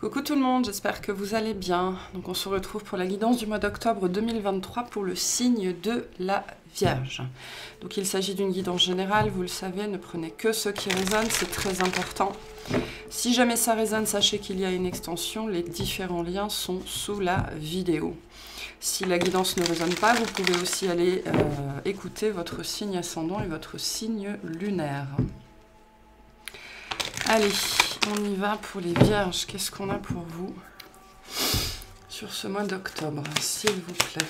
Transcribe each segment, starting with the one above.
Coucou tout le monde, j'espère que vous allez bien. Donc on se retrouve pour la guidance du mois d'octobre 2023 pour le signe de la Vierge. Donc il s'agit d'une guidance générale, vous le savez, ne prenez que ce qui résonne, c'est très important. Si jamais ça résonne, sachez qu'il y a une extension, les différents liens sont sous la vidéo. Si la guidance ne résonne pas, vous pouvez aussi aller écouter votre signe ascendant et votre signe lunaire. Allez, on y va pour les Vierges. Qu'est-ce qu'on a pour vous sur ce mois d'octobre, s'il vous plaît?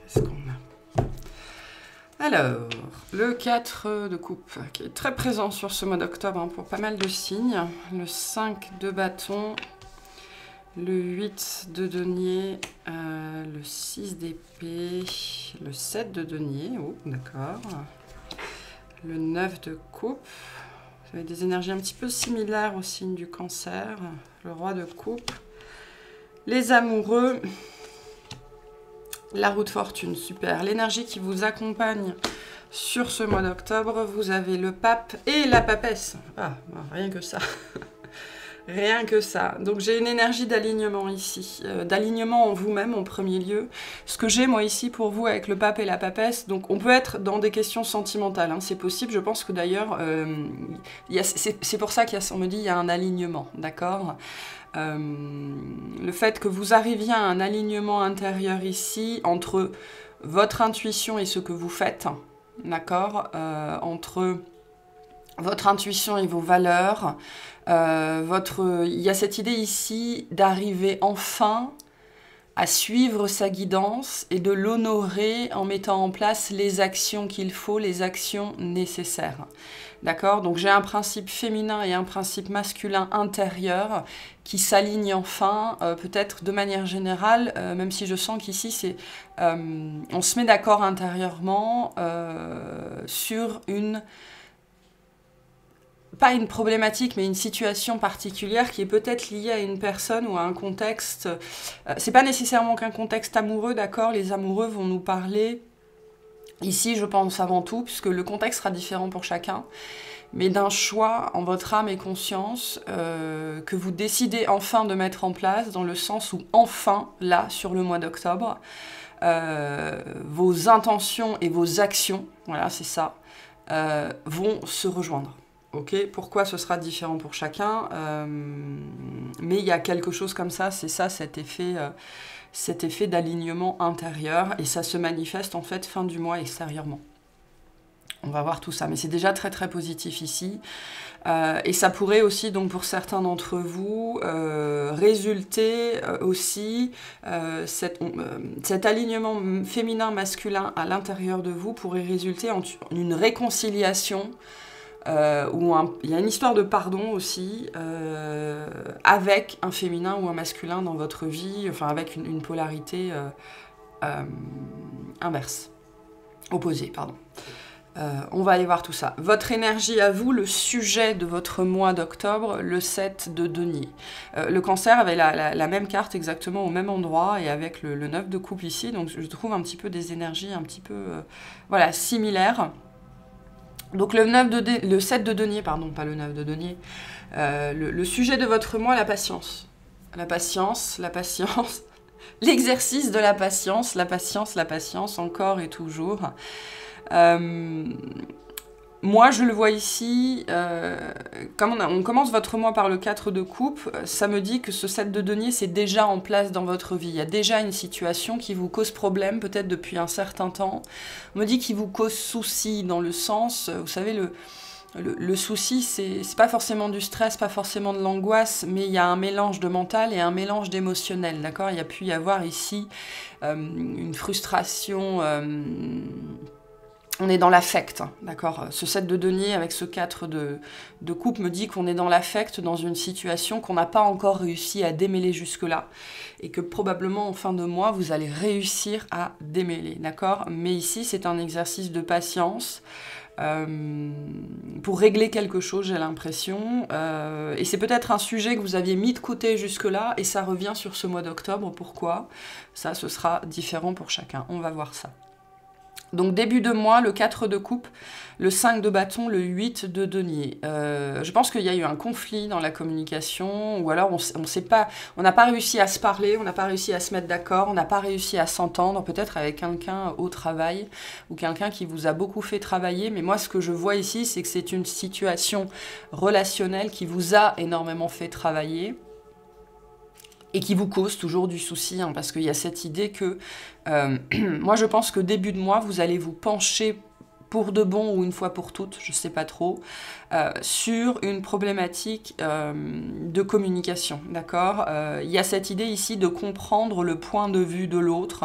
Qu'est-ce qu'on a? Alors, le 4 de coupe, qui est très présent sur ce mois d'octobre hein, pour pas mal de signes. Le 5 de bâton, le 8 de denier, le 6 d'épée, le 7 de denier, oh d'accord, le 9 de coupe. Vous avez des énergies un petit peu similaires au signe du cancer, le roi de coupe, les amoureux. La roue de fortune, super. L'énergie qui vous accompagne sur ce mois d'octobre, vous avez le pape et la papesse. Ah, rien que ça. Rien que ça. Donc j'ai une énergie d'alignement ici. D'alignement en vous-même en premier lieu. Ce que j'ai moi ici pour vous avec le pape et la papesse, donc on peut être dans des questions sentimentales. Hein, c'est possible, je pense que d'ailleurs, c'est pour ça qu'on me dit qu'il y a un alignement, d'accord ? Le fait que vous arriviez à un alignement intérieur ici entre votre intuition et ce que vous faites, d'accord, entre votre intuition et vos valeurs, il y a cette idée ici d'arriver enfin à suivre sa guidance et de l'honorer en mettant en place les actions qu'il faut, les actions nécessaires. D'accord? Donc j'ai un principe féminin et un principe masculin intérieur qui s'alignent enfin, peut-être de manière générale, même si je sens qu'ici c'est, on se met d'accord intérieurement sur pas une problématique, mais une situation particulière qui est peut-être liée à une personne ou à un contexte. C'est pas nécessairement qu'un contexte amoureux, d'accord? Les amoureux vont nous parler ici, je pense avant tout, puisque le contexte sera différent pour chacun, mais d'un choix en votre âme et conscience que vous décidez enfin de mettre en place, dans le sens où enfin, là, sur le mois d'octobre, vos intentions et vos actions, voilà, c'est ça, vont se rejoindre. Ok, pourquoi ce sera différent pour chacun, mais il y a quelque chose comme ça, c'est ça, cet effet d'alignement intérieur, et ça se manifeste en fait fin du mois extérieurement. On va voir tout ça, mais c'est déjà très très positif ici, et ça pourrait aussi, donc pour certains d'entre vous, résulter aussi, cet alignement féminin-masculin à l'intérieur de vous pourrait résulter en une réconciliation, où il y a une histoire de pardon aussi, avec un féminin ou un masculin dans votre vie, enfin avec une polarité inverse, opposée, pardon. On va aller voir tout ça. Votre énergie à vous, le sujet de votre mois d'octobre, le 7 de denier. Le cancer avait la même carte exactement au même endroit et avec le 9 de coupe ici, donc je trouve un petit peu des énergies un petit peu voilà, similaires. Donc le 7 de denier, pardon, pas le 9 de denier, le sujet de votre mois, la patience. La patience, l'exercice de la patience, encore et toujours. Moi, je le vois ici, comme on commence votre mois par le 4 de coupe, ça me dit que ce 7 de denier, c'est déjà en place dans votre vie. Il y a déjà une situation qui vous cause problème, peut-être depuis un certain temps. On me dit qu'il vous cause souci, dans le sens, vous savez, le souci, c'est pas forcément du stress, pas forcément de l'angoisse, mais il y a un mélange de mental et un mélange d'émotionnel, d'accord? Il y a pu y avoir ici une frustration... On est dans l'affect, d'accord? Ce 7 de denier avec ce 4 de coupe me dit qu'on est dans l'affect, dans une situation qu'on n'a pas encore réussi à démêler jusque-là, et que probablement en fin de mois, vous allez réussir à démêler, d'accord? Mais ici, c'est un exercice de patience, pour régler quelque chose, j'ai l'impression, et c'est peut-être un sujet que vous aviez mis de côté jusque-là, et ça revient sur ce mois d'octobre. Pourquoi? Ça, ce sera différent pour chacun, on va voir ça. Donc début de mois, le 4 de coupe, le 5 de bâton, le 8 de denier. Je pense qu'il y a eu un conflit dans la communication, ou alors on n'a pas réussi à se parler, on n'a pas réussi à se mettre d'accord, on n'a pas réussi à s'entendre, peut-être avec quelqu'un au travail, ou quelqu'un qui vous a beaucoup fait travailler, mais moi ce que je vois ici, c'est que c'est une situation relationnelle qui vous a énormément fait travailler, et qui vous cause toujours du souci, hein, parce qu'il y a cette idée que, moi je pense que début de mois, vous allez vous pencher pour de bon ou une fois pour toutes, je sais pas trop, sur une problématique de communication, d'accord? Il y a cette idée ici de comprendre le point de vue de l'autre,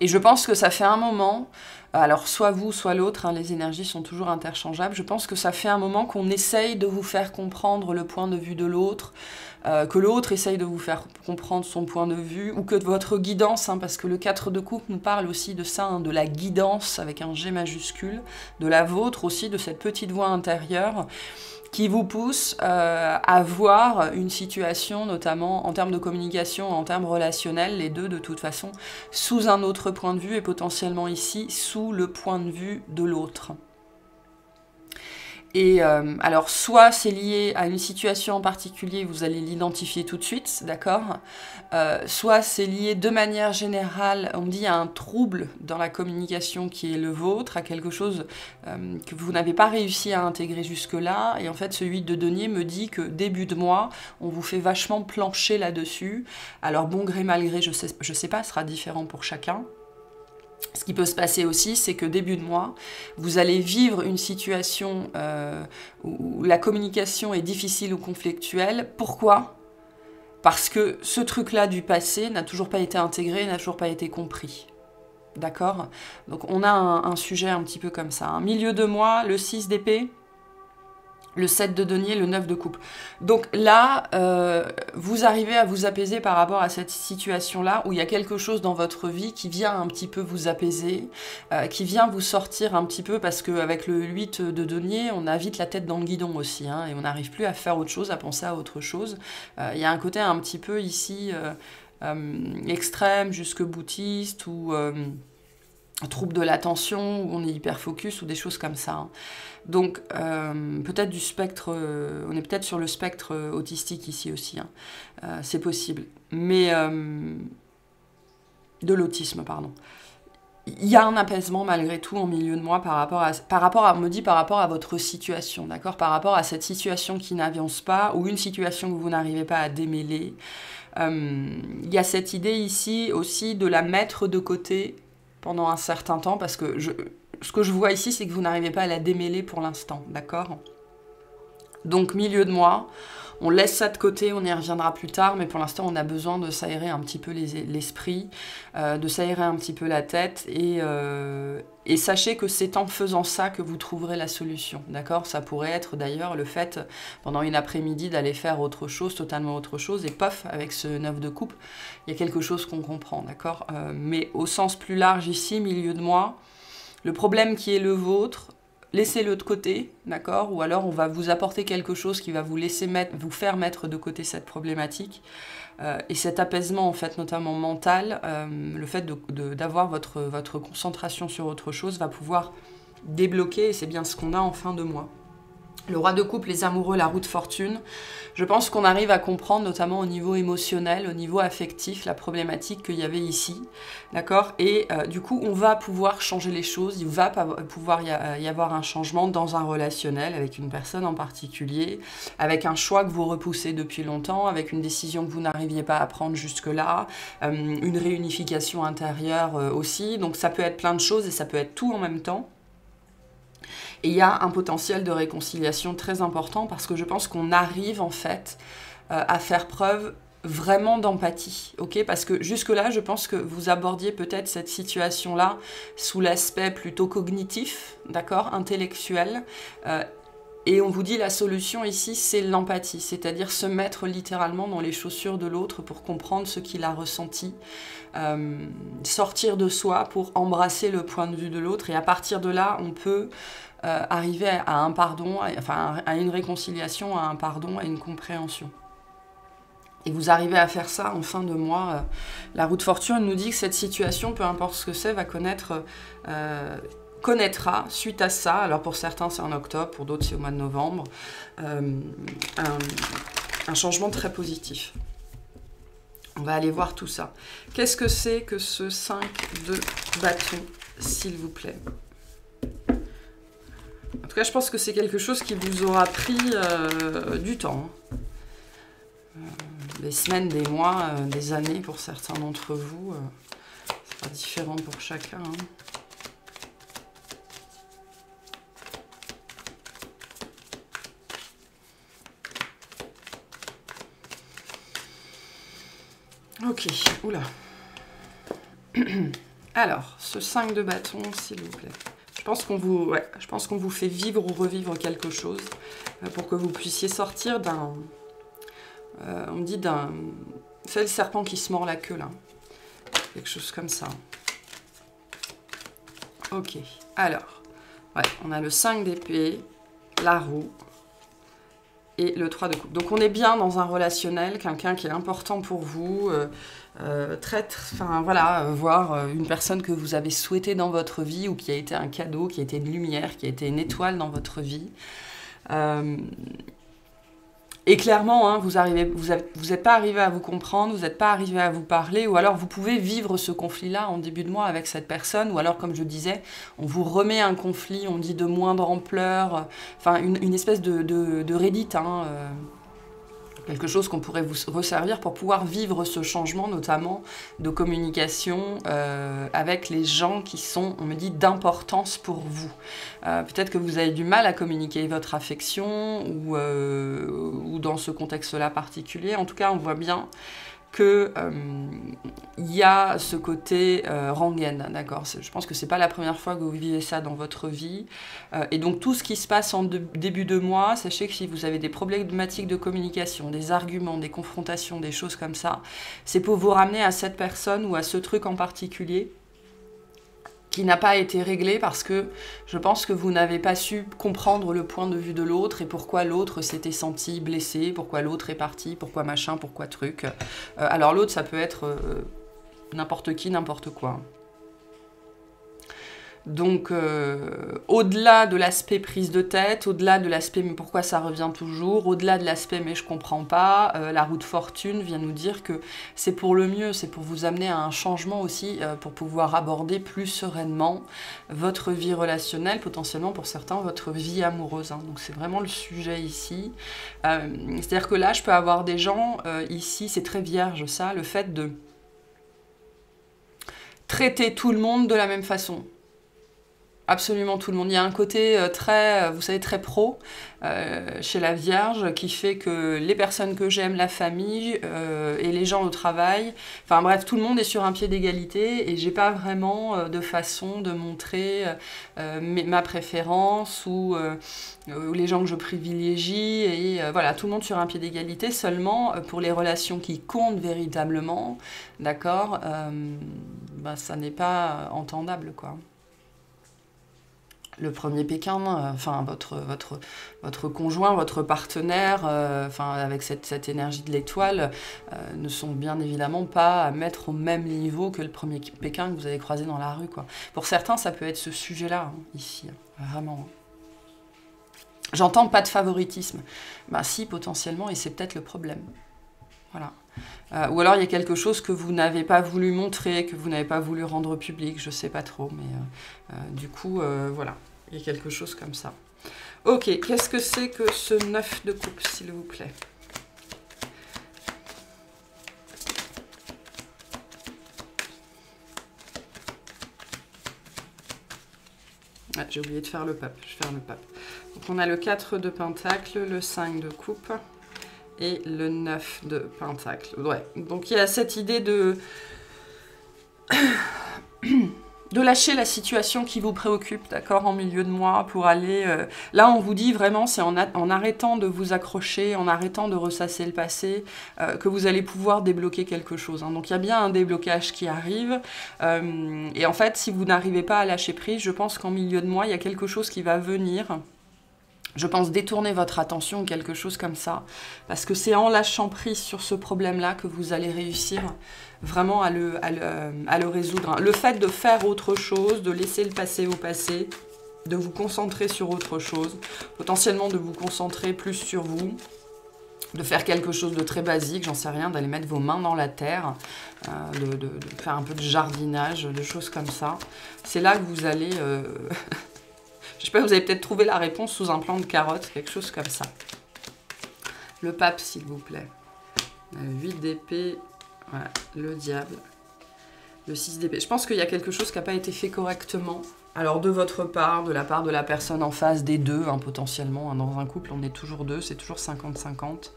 et je pense que ça fait un moment, alors soit vous, soit l'autre, hein, les énergies sont toujours interchangeables, je pense que ça fait un moment qu'on essaye de vous faire comprendre le point de vue de l'autre, que l'autre essaye de vous faire comprendre son point de vue, ou que de votre guidance, hein, parce que le 4 de coupe nous parle aussi de ça, hein, de la guidance avec un G majuscule, de la vôtre aussi, de cette petite voix intérieure, qui vous pousse à voir une situation, notamment en termes de communication, en termes relationnels, les deux de toute façon, sous un autre point de vue, et potentiellement ici, sous le point de vue de l'autre. Et alors, soit c'est lié à une situation en particulier, vous allez l'identifier tout de suite, d'accord? Soit c'est lié de manière générale, on me dit, à un trouble dans la communication qui est le vôtre, à quelque chose que vous n'avez pas réussi à intégrer jusque-là. Et en fait, ce 8 de denier me dit que début de mois, on vous fait vachement plancher là-dessus. Alors, bon gré, mal gré, je sais pas, ce sera différent pour chacun. Ce qui peut se passer aussi, c'est que début de mois, vous allez vivre une situation où la communication est difficile ou conflictuelle. Pourquoi? Parce que ce truc-là du passé n'a toujours pas été intégré, n'a toujours pas été compris. D'accord? Donc on a un sujet un petit peu comme ça. Un milieu de mois, le 6 d'épée, le 7 de denier, le 9 de coupe. Donc là, vous arrivez à vous apaiser par rapport à cette situation-là, où il y a quelque chose dans votre vie qui vient un petit peu vous apaiser, qui vient vous sortir un petit peu, parce qu'avec le 8 de denier, on a vite la tête dans le guidon aussi, hein, et on n'arrive plus à faire autre chose, à penser à autre chose. Il y a un côté un petit peu ici extrême, jusque boutiste, ou trouble de l'attention, où on est hyper focus, ou des choses comme ça, hein. Donc, peut-être du spectre, on est peut-être sur le spectre autistique ici aussi, hein. C'est possible. Mais, de l'autisme, pardon. Il y a un apaisement malgré tout en milieu de mois par rapport à votre situation, d'accord? Par rapport à cette situation qui n'avance pas, ou une situation que vous n'arrivez pas à démêler. Il y a cette idée ici aussi de la mettre de côté pendant un certain temps, parce que ce que je vois ici, c'est que vous n'arrivez pas à la démêler pour l'instant, d'accord? Donc, milieu de mois, on laisse ça de côté, on y reviendra plus tard, mais pour l'instant, on a besoin de s'aérer un petit peu l'esprit, de s'aérer un petit peu la tête, et sachez que c'est en faisant ça que vous trouverez la solution, d'accord? Ça pourrait être d'ailleurs le fait, pendant une après-midi, d'aller faire autre chose, totalement autre chose, et pof, avec ce 9 de coupe, il y a quelque chose qu'on comprend, d'accord? Mais au sens plus large ici, milieu de mois, le problème qui est le vôtre, laissez-le de côté, d'accord? Ou alors on va vous apporter quelque chose qui va vous faire mettre de côté cette problématique. Et cet apaisement, en fait, notamment mental, le fait d'avoir votre concentration sur autre chose va pouvoir débloquer, et c'est bien ce qu'on a en fin de mois. Le roi de coupe, les amoureux, la roue de fortune. Je pense qu'on arrive à comprendre, notamment au niveau émotionnel, au niveau affectif, la problématique qu'il y avait ici, d'accord? Et du coup, on va pouvoir changer les choses, il va pouvoir y avoir un changement dans un relationnel avec une personne en particulier, avec un choix que vous repoussez depuis longtemps, avec une décision que vous n'arriviez pas à prendre jusque-là, une réunification intérieure aussi. Donc ça peut être plein de choses et ça peut être tout en même temps. Et il y a un potentiel de réconciliation très important, parce que je pense qu'on arrive en fait à faire preuve vraiment d'empathie, ok? Parce que jusque-là, je pense que vous abordiez peut-être cette situation-là sous l'aspect plutôt cognitif, d'accord, intellectuel, et on vous dit la solution ici, c'est l'empathie, c'est-à-dire se mettre littéralement dans les chaussures de l'autre pour comprendre ce qu'il a ressenti, sortir de soi pour embrasser le point de vue de l'autre, et à partir de là, on peut arriver à un pardon, enfin à une réconciliation, à un pardon, à une compréhension. Et vous arrivez à faire ça en fin de mois. La roue de fortune nous dit que cette situation, peu importe ce que c'est, va connaîtra suite à ça, alors pour certains c'est en octobre, pour d'autres c'est au mois de novembre, un changement très positif. On va aller voir tout ça. Qu'est-ce que c'est que ce 5 de bâton, s'il vous plaît? En tout cas, je pense que c'est quelque chose qui vous aura pris du temps. Des semaines, des mois, des années pour certains d'entre vous. C'est pas différent pour chacun. Ok, oula. Alors, ce 5 de bâton, s'il vous plaît. Je pense qu'on vous fait vivre ou revivre quelque chose pour que vous puissiez sortir d'un... on me dit d'un... C'est le serpent qui se mord la queue, là. Quelque chose comme ça. Ok, alors. Ouais, on a le 5 d'épée, la roue et le 3 de coupe. Donc on est bien dans un relationnel, quelqu'un qui est important pour vous, enfin voilà, voir une personne que vous avez souhaitée dans votre vie ou qui a été un cadeau, qui a été une lumière, qui a été une étoile dans votre vie. Et clairement, hein, vous n'êtes pas arrivé à vous comprendre, vous n'êtes pas arrivé à vous parler, ou alors vous pouvez vivre ce conflit-là en début de mois avec cette personne, ou alors, comme je disais, on vous remet un conflit, on dit de moindre ampleur, enfin une espèce de Reddit, hein, quelque chose qu'on pourrait vous resservir pour pouvoir vivre ce changement, notamment de communication avec les gens qui sont, on me dit, d'importance pour vous. Peut-être que vous avez du mal à communiquer votre affection ou dans ce contexte-là particulier. En tout cas, on voit bien que y a ce côté rengaine, d'accord? Je pense que c'est pas la première fois que vous vivez ça dans votre vie. Et donc tout ce qui se passe en début de mois, sachez que si vous avez des problématiques de communication, des arguments, des confrontations, des choses comme ça, c'est pour vous ramener à cette personne ou à ce truc en particulier qui n'a pas été réglé parce que je pense que vous n'avez pas su comprendre le point de vue de l'autre et pourquoi l'autre s'était senti blessé, pourquoi l'autre est parti, pourquoi machin, pourquoi truc. Alors l'autre, ça peut être n'importe qui, n'importe quoi. Donc, au-delà de l'aspect prise de tête, au-delà de l'aspect mais pourquoi ça revient toujours, au-delà de l'aspect mais je comprends pas, la roue de fortune vient nous dire que c'est pour le mieux, c'est pour vous amener à un changement aussi, pour pouvoir aborder plus sereinement votre vie relationnelle, potentiellement pour certains votre vie amoureuse. Hein. Donc c'est vraiment le sujet ici. C'est-à-dire que là, je peux avoir des gens, ici, c'est très vierge ça, le fait de traiter tout le monde de la même façon. Absolument tout le monde. Il y a un côté très, vous savez, très pro chez la Vierge qui fait que les personnes que j'aime, la famille et les gens au travail, enfin bref, tout le monde est sur un pied d'égalité et j'ai pas vraiment de façon de montrer ma préférence ou les gens que je privilégie et voilà, tout le monde sur un pied d'égalité seulement pour les relations qui comptent véritablement, d'accord, bah, ça n'est pas entendable quoi. Le premier Pékin, enfin votre conjoint, votre partenaire, enfin avec cette énergie de l'étoile, ne sont bien évidemment pas à mettre au même niveau que le premier Pékin que vous avez croisé dans la rue, quoi. Pour certains, ça peut être ce sujet-là, hein, ici, vraiment. J'entends pas de favoritisme. Bah si, potentiellement, et c'est peut-être le problème. Voilà. Ou alors il y a quelque chose que vous n'avez pas voulu montrer, que vous n'avez pas voulu rendre public, je sais pas trop, mais du coup, voilà, il y a quelque chose comme ça. Ok, qu'est-ce que c'est que ce 9 de coupe, s'il vous plaît? Ah, j'ai oublié de faire le pape, je vais faire le pape. Donc on a le 4 de pentacle, le 5 de coupe et le 9 de Pentacle. Ouais, donc il y a cette idée de... de lâcher la situation qui vous préoccupe, d'accord, en milieu de mois, pour aller... Là, on vous dit vraiment, c'est en arrêtant de vous accrocher, en arrêtant de ressasser le passé, que vous allez pouvoir débloquer quelque chose. Hein. Donc, il y a bien un déblocage qui arrive. Et en fait, si vous n'arrivez pas à lâcher prise, je pense qu'en milieu de mois, il y a quelque chose qui va venir... Je pense détourner votre attention ou quelque chose comme ça. Parce que c'est en lâchant prise sur ce problème-là que vous allez réussir vraiment à le résoudre. Le fait de faire autre chose, de laisser le passé au passé, de vous concentrer sur autre chose, potentiellement de vous concentrer plus sur vous, de faire quelque chose de très basique, j'en sais rien, d'aller mettre vos mains dans la terre, de faire un peu de jardinage, de choses comme ça. C'est là que vous allez... Je sais pas, vous avez peut-être trouvé la réponse sous un plant de carottes, quelque chose comme ça. Le pape, s'il vous plaît. 8 d'épée, voilà, le diable. Le 6 d'épée. Je pense qu'il y a quelque chose qui n'a pas été fait correctement. Alors, de votre part, de la part de la personne en face, des deux, hein, potentiellement. Hein, dans un couple, on est toujours deux, c'est toujours 50-50.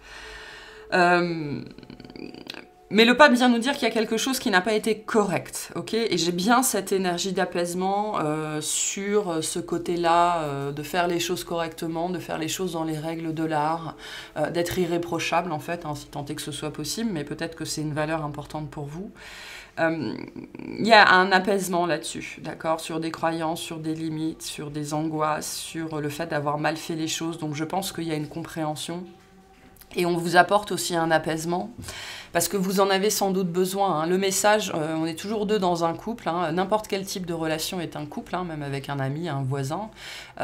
Mais le pape vient nous dire qu'il y a quelque chose qui n'a pas été correct, ok? Et j'ai bien cette énergie d'apaisement sur ce côté-là, de faire les choses correctement, de faire les choses dans les règles de l'art, d'être irréprochable en fait, hein, si tant est que ce soit possible, mais peut-être que c'est une valeur importante pour vous. Il y a un apaisement là-dessus, d'accord? Sur des croyances, sur des limites, sur des angoisses, sur le fait d'avoir mal fait les choses. Donc je pense qu'il y a une compréhension. Et on vous apporte aussi un apaisement, parce que vous en avez sans doute besoin. Hein. Le message, on est toujours deux dans un couple, hein. N'importe quel type de relation est un couple, hein, même avec un ami, un voisin.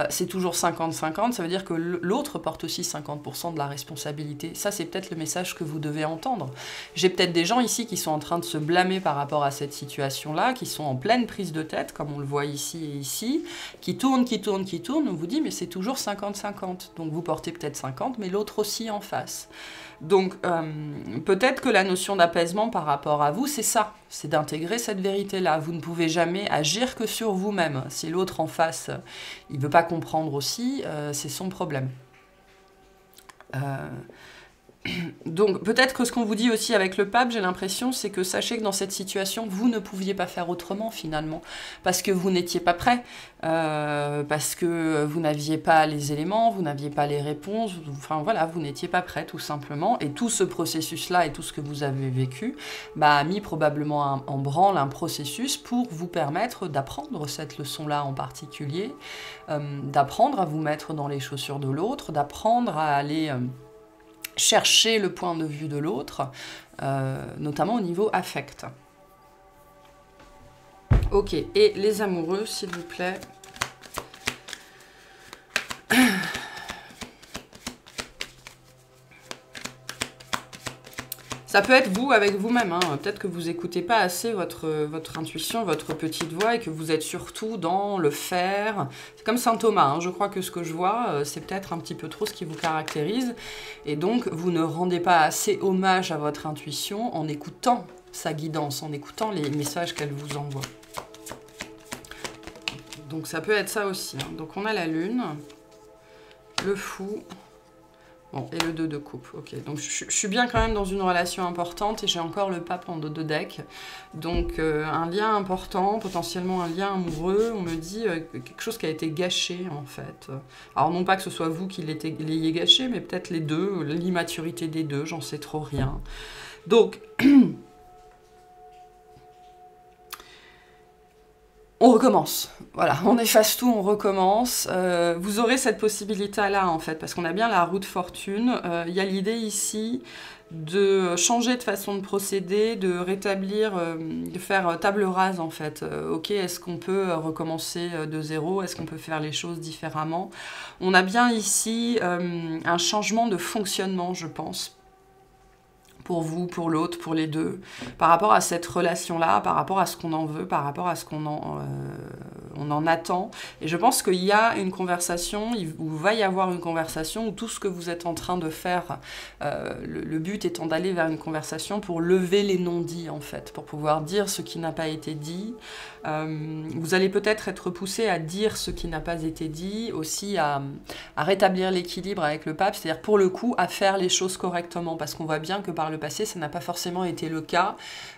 C'est toujours 50-50, ça veut dire que l'autre porte aussi 50% de la responsabilité. Ça, c'est peut-être le message que vous devez entendre. J'ai peut-être des gens ici qui sont en train de se blâmer par rapport à cette situation-là, qui sont en pleine prise de tête, comme on le voit ici et ici, qui tournent, on vous dit, mais c'est toujours 50-50. Donc vous portez peut-être 50, mais l'autre aussi en face. Donc, peut-être que la notion d'apaisement par rapport à vous, c'est ça, c'est d'intégrer cette vérité-là. Vous ne pouvez jamais agir que sur vous-même. Si l'autre en face, il ne veut pas comprendre aussi, c'est son problème. Donc, peut-être que ce qu'on vous dit aussi avec le pape, j'ai l'impression, c'est que sachez que dans cette situation, vous ne pouviez pas faire autrement, finalement, parce que vous n'étiez pas prêt, parce que vous n'aviez pas les éléments, vous n'aviez pas les réponses, enfin voilà, vous n'étiez pas prêt, tout simplement, et tout ce processus-là et tout ce que vous avez vécu a mis probablement en branle un processus pour vous permettre d'apprendre cette leçon-là en particulier, d'apprendre à vous mettre dans les chaussures de l'autre, d'apprendre à aller... chercher le point de vue de l'autre, notamment au niveau affect. Ok, et les amoureux, s'il vous plaît. Ça peut être vous avec vous-même, hein. Peut-être que vous n'écoutez pas assez votre intuition, votre petite voix, et que vous êtes surtout dans le faire. C'est comme Saint Thomas, hein. Je crois que ce que je vois, c'est peut-être un petit peu trop ce qui vous caractérise. Et donc, vous ne rendez pas assez hommage à votre intuition en écoutant sa guidance, en écoutant les messages qu'elle vous envoie. Donc, ça peut être ça aussi. Hein. Donc, on a la lune, le fou... Bon, et le 2 de coupe, ok. Donc je suis bien quand même dans une relation importante et j'ai encore le pape en dos de deck. Donc un lien important, potentiellement un lien amoureux, on me dit quelque chose qui a été gâché en fait. Alors non pas que ce soit vous qui l'ayez gâché, mais peut-être les deux, l'immaturité des deux, j'en sais trop rien. Donc... on recommence, voilà, on efface tout, on recommence. Vous aurez cette possibilité-là, en fait, parce qu'on a bien la roue de fortune. Il y a l'idée ici de changer de façon de procéder, de rétablir, de faire table rase, en fait. Ok, est-ce qu'on peut recommencer de zéro? Est-ce qu'on peut faire les choses différemment? On a bien ici un changement de fonctionnement, je pense. Pour vous, pour l'autre, pour les deux, par rapport à cette relation-là, par rapport à ce qu'on en veut, par rapport à ce qu'on on en attend. Et je pense qu'il y a une conversation, il va y avoir une conversation où tout ce que vous êtes en train de faire, le but étant d'aller vers une conversation pour lever les non-dits en fait, pour pouvoir dire ce qui n'a pas été dit. Vous allez peut-être être poussé à dire ce qui n'a pas été dit, aussi à rétablir l'équilibre avec le pape, c'est-à-dire pour le coup à faire les choses correctement, parce qu'on voit bien que par le passé ça n'a pas forcément été le cas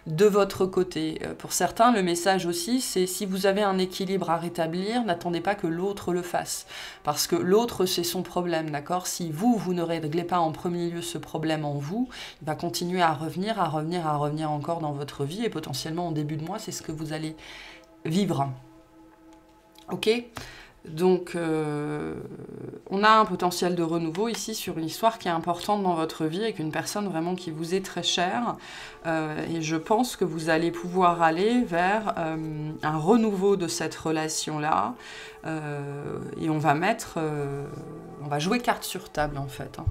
de votre côté. Pour certains, le message aussi, c'est si vous avez un équilibre à rétablir, n'attendez pas que l'autre le fasse, parce que l'autre c'est son problème, d'accord? Si vous ne réglez pas en premier lieu ce problème en vous, il va continuer à revenir encore dans votre vie, et potentiellement en début de mois, c'est ce que vous allez vivre. Ok? Donc, on a un potentiel de renouveau ici sur une histoire qui est importante dans votre vie, avec une personne vraiment qui vous est très chère. Et je pense que vous allez pouvoir aller vers un renouveau de cette relation-là. Et on va jouer carte sur table, en fait. Hein.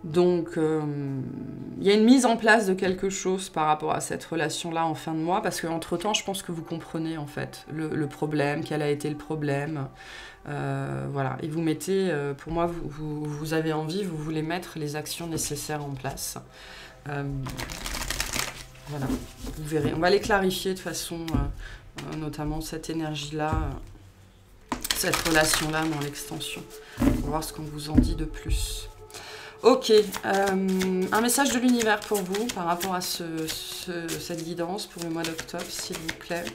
Donc, il y a une mise en place de quelque chose par rapport à cette relation-là en fin de mois, parce qu'entre-temps, je pense que vous comprenez, en fait, le problème, quel a été le problème. Voilà, et vous mettez, pour moi, vous avez envie, vous voulez mettre les actions nécessaires en place. Voilà, vous verrez. On va les clarifier de façon, notamment cette énergie-là, cette relation-là dans l'extension. On va voir ce qu'on vous en dit de plus. Ok, un message de l'univers pour vous par rapport à cette guidance pour le mois d'octobre, s'il vous plaît.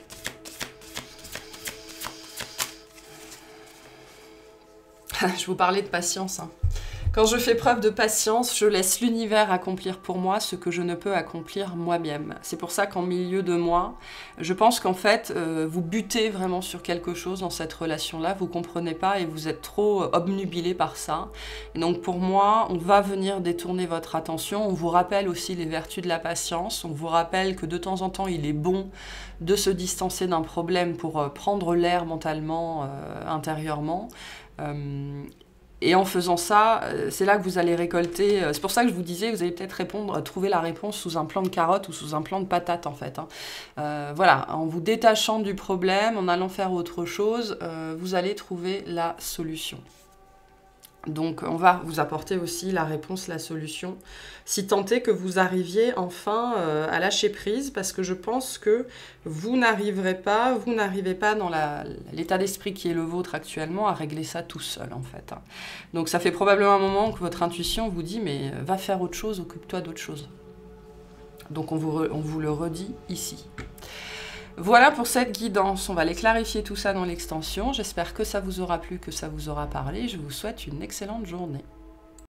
Je vous parlais de patience. Hein. Quand je fais preuve de patience, je laisse l'univers accomplir pour moi ce que je ne peux accomplir moi-même. C'est pour ça qu'en milieu de mois, je pense qu'en fait, vous butez vraiment sur quelque chose dans cette relation-là, vous ne comprenez pas et vous êtes trop obnubilé par ça. Et donc pour moi, on va venir détourner votre attention. On vous rappelle aussi les vertus de la patience. On vous rappelle que de temps en temps, il est bon de se distancer d'un problème pour prendre l'air mentalement, intérieurement. Et en faisant ça, c'est là que vous allez récolter... C'est pour ça que je vous disais, vous allez peut-être trouver la réponse sous un plant de carottes ou sous un plant de patates, en fait. Hein. Voilà, en vous détachant du problème, en allant faire autre chose, vous allez trouver la solution. Donc, on va vous apporter aussi la réponse, la solution, si tant est que vous arriviez enfin à lâcher prise, parce que je pense que vous n'arrivez pas dans l'état d'esprit qui est le vôtre actuellement à régler ça tout seul, en fait. Hein. Donc, ça fait probablement un moment que votre intuition vous dit, mais va faire autre chose, occupe-toi d'autre chose. Donc, on vous le redit ici. Voilà pour cette guidance, on va les clarifier tout ça dans l'extension. J'espère que ça vous aura plu, que ça vous aura parlé. Je vous souhaite une excellente journée.